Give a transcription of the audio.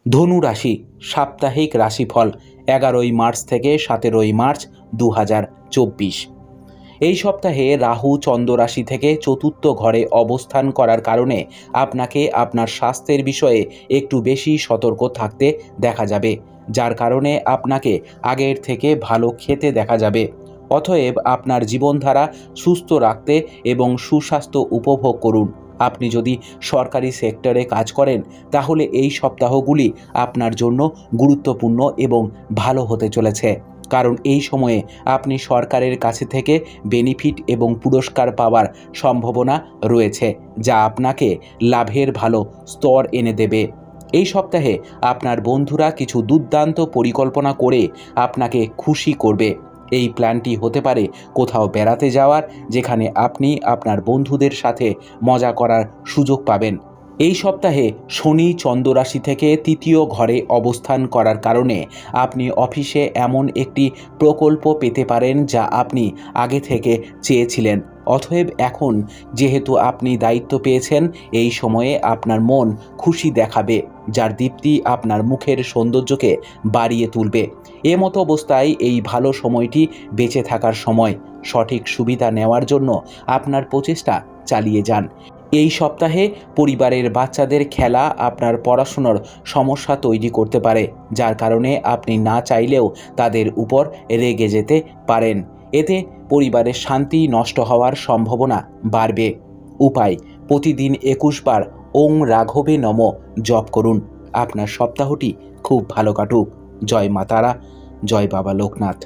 ধনু রাশি সাপ্তাহিক রাশিফল 11ই মার্চ থেকে 17ই মার্চ 2024। এই সপ্তাহে রাহু চন্দ্র রাশি থেকে চতুর্থ ঘরে অবস্থান করার কারণে আপনাকে আপনার স্বাস্থ্যের বিষয়ে একটু বেশি সতর্ক থাকতে দেখা যাবে, যার কারণে আপনাকে আগের থেকে ভালো খেতে দেখা যাবে। অতএব আপনার জীবনধারা সুস্থ রাখতে এবং সুস্বাস্থ্য উপভোগ করুন। আপনি যদি সরকারি সেক্টরে কাজ করেন তাহলে এই সপ্তাহগুলি আপনার জন্য গুরুত্বপূর্ণ এবং ভালো হতে চলেছে, কারণ এই সময়ে আপনি সরকারের কাছে থেকে বেনিফিট এবং পুরস্কার পাওয়ার সম্ভাবনা রয়েছে, যা আপনাকে লাভের ভালো স্তর এনে দেবে। এই সপ্তাহে আপনার বন্ধুরা কিছু দুর্দান্ত পরিকল্পনা করে আপনাকে খুশি করবে। এই প্ল্যানটি হতে পারে কোথাও বেড়াতে যাওয়ার, যেখানে আপনি আপনার বন্ধুদের সাথে মজা করার সুযোগ পাবেন। এই সপ্তাহে শনি চন্দ্র রাশি থেকে তৃতীয় ঘরে অবস্থান করার কারণে আপনি অফিসে এমন একটি প্রকল্প পেতে পারেন যা আপনি আগে থেকে চেয়েছিলেন। অতএব এখন যেহেতু আপনি দায়িত্ব পেয়েছেন, এই সময়ে আপনার মন খুশি দেখাবে, যার দীপ্তি আপনার মুখের সৌন্দর্যকে বাড়িয়ে তুলবে। এমতো অবস্থায় এই ভালো সময়টি বেঁচে থাকার সময়। সঠিক সুবিধা নেওয়ার জন্য আপনার প্রচেষ্টা চালিয়ে যান। এই সপ্তাহে পরিবারের বাচ্চাদের খেলা আপনার পড়াশুনোর সমস্যা তৈরি করতে পারে, যার কারণে আপনি না চাইলেও তাদের উপর রেগে যেতে পারেন। এতে পরিবারের শান্তি নষ্ট হওয়ার সম্ভাবনা বাড়বে। উপায়: প্রতিদিন 21 বার ওং রাঘবে নমঃ জপ করুন। আপনার সপ্তাহটি খুব ভালো কাটুক। জয় মা তারা, জয় বাবা লোকনাথ।